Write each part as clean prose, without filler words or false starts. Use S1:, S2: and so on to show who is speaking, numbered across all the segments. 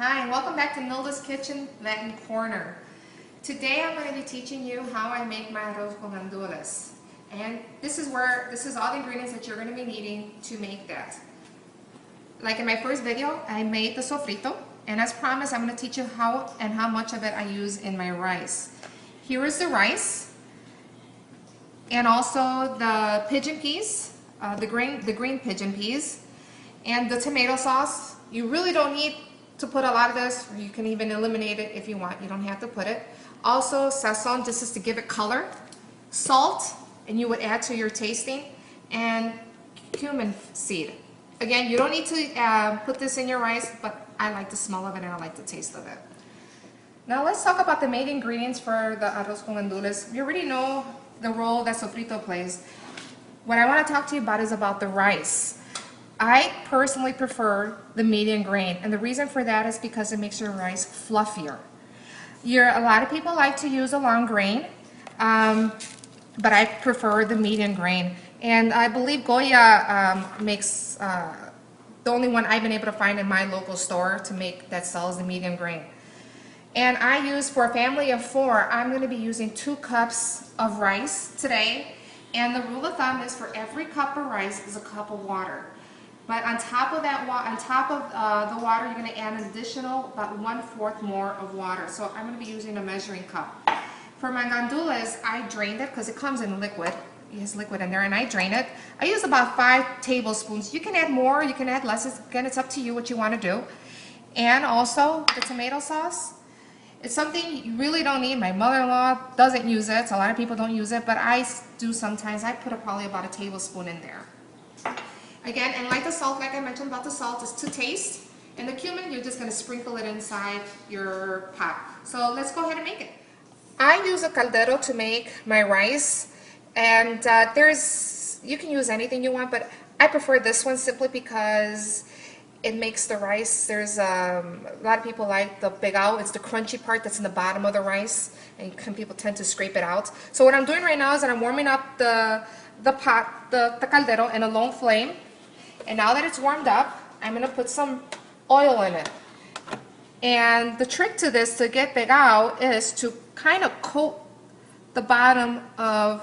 S1: Hi, and welcome back to Nilda's Kitchen Latin Corner. Today I'm going to be teaching you how I make my arroz con gandules. And this is all the ingredients that you're going to be needing to make that. Like in my first video, I made the sofrito, and as promised, I'm going to teach you how and how much of it I use in my rice. Here is the rice, and also the pigeon peas, the green pigeon peas, and the tomato sauce. You really don't need to put a lot of this. You can even eliminate it if you want. You don't have to put it. Also, sazon, this is to give it color. Salt, and you would add to your tasting, and cumin seed. Again, you don't need to put this in your rice, but I like the smell of it and I like the taste of it. Now let's talk about the main ingredients for the arroz con gandules. You already know the role that sofrito plays. What I want to talk to you about is about the rice. I personally prefer the medium grain, and the reason for that is because it makes your rice fluffier. A lot of people like to use a long grain, but I prefer the medium grain. And I believe Goya makes the only one I've been able to find in my local store to make that sells the medium grain. And I use, for a family of 4, I'm going to be using 2 cups of rice today. And the rule of thumb is for every cup of rice is a cup of water. But on top of that, the water, you're going to add an additional about 1/4 more of water. So I'm going to be using a measuring cup. For my gandules, I drained it because it comes in liquid. It has liquid in there, and I drain it. I use about 5 tablespoons. You can add more, you can add less. Again, it's up to you what you want to do. And also the tomato sauce. It's something you really don't need. My mother-in-law doesn't use it. So a lot of people don't use it, but I do sometimes. I put probably about a tablespoon in there. Again, and like the salt, like I mentioned about the salt, is to taste. And the cumin, you're just going to sprinkle it inside your pot. So let's go ahead and make it. I use a caldero to make my rice. And you can use anything you want, but I prefer this one simply because it makes the rice. There's a lot of people like the pegao. It's the crunchy part that's in the bottom of the rice, and some people tend to scrape it out. So what I'm doing right now is that I'm warming up the pot, the caldero, in a low flame. And now that it's warmed up, I'm going to put some oil in it. And the trick to this, to get pegao, is to kind of coat the bottom of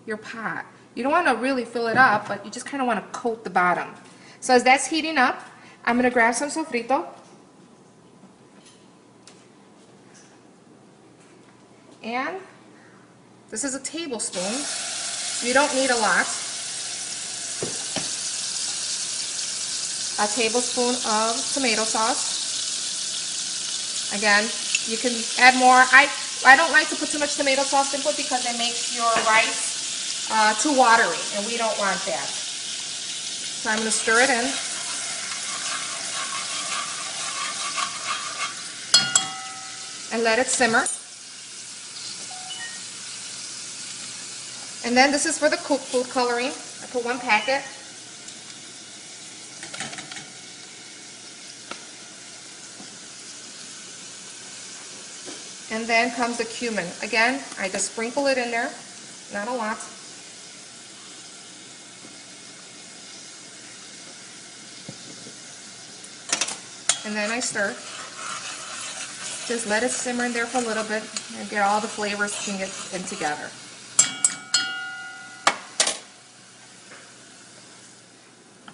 S1: your pot. You don't want to really fill it up, but you just kind of want to coat the bottom. So as that's heating up, I'm going to grab some sofrito. And this is a tablespoon. You don't need a lot. A tablespoon of tomato sauce. Again, you can add more. I don't like to put too much tomato sauce simply because it makes your rice too watery, and we don't want that. So I'm going to stir it in. And let it simmer. And then this is for the cooked food coloring. I put 1 packet. And then comes the cumin. Again, I just sprinkle it in there, not a lot. And then I stir. Just let it simmer in there for a little bit and get all the flavors can get in together.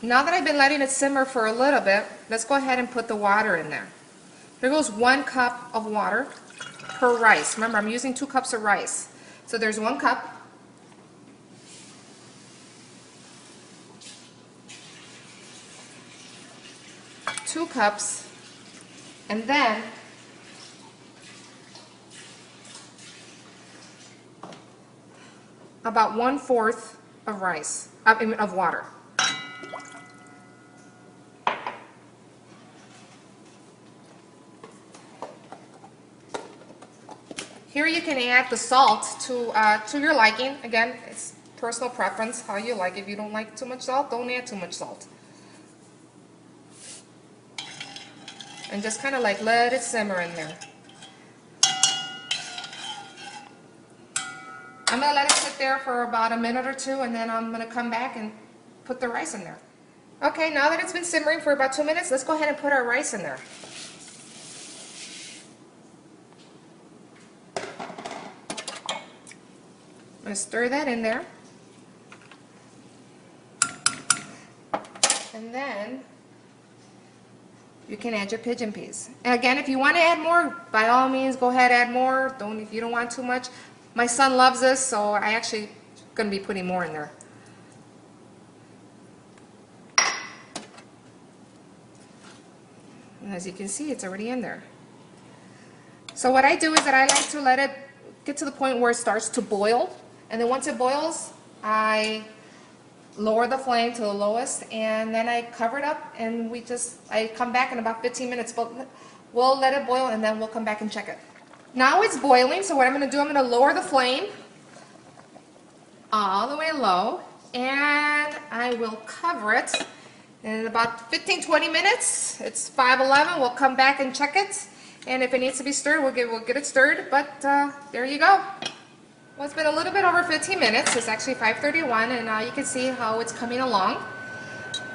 S1: Now that I've been letting it simmer for a little bit, let's go ahead and put the water in there. There goes 1 cup of water per rice. Remember, I'm using 2 cups of rice. So there's 1 cup. Two cups. And then about 1/4 of rice, of water. Here you can add the salt to your liking. Again, it's personal preference, how you like it. If you don't like too much salt, don't add too much salt. And just kind of like let it simmer in there. I'm going to let it sit there for about a minute or 2, and then I'm going to come back and put the rice in there. Okay, now that it's been simmering for about 2 minutes, let's go ahead and put our rice in there. I'm going to stir that in there. And then you can add your pigeon peas. And again, if you want to add more, by all means, go ahead, add more. Don't, if you don't want too much. My son loves this, so I actually going to be putting more in there. And as you can see, it's already in there. So what I do is that I like to let it get to the point where it starts to boil. And then once it boils, I lower the flame to the lowest, and then I cover it up, and I come back in about 15 minutes, but we'll let it boil, and then we'll come back and check it. Now it's boiling, so what I'm going to do, I'm going to lower the flame all the way low, and I will cover it. In about 15-20 minutes, it's 5:11, we'll come back and check it, and if it needs to be stirred, we'll get it stirred, but there you go. Well, it's been a little bit over 15 minutes. It's actually 5:31, and you can see how it's coming along.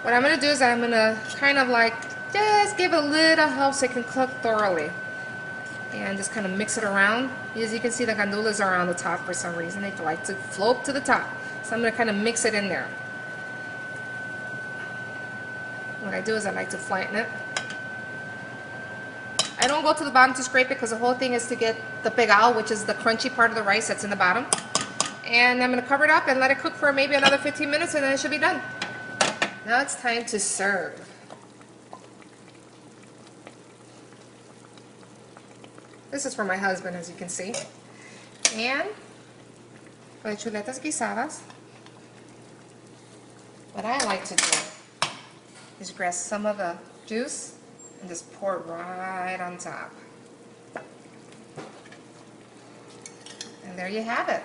S1: What I'm going to do is I'm going to kind of like just give it a little help so it can cook thoroughly. And just kind of mix it around. As you can see, the gandules are on the top for some reason. They like to float to the top. So I'm going to kind of mix it in there. What I do is I like to flatten it. I don't go to the bottom to scrape it because the whole thing is to get the pigeon, which is the crunchy part of the rice that's in the bottom. And I'm going to cover it up and let it cook for maybe another 15 minutes, and then it should be done. Now it's time to serve. This is for my husband, as you can see. And for the chuletas guisadas, what I like to do is grab some of the juice and just pour it right on top. And there you have it.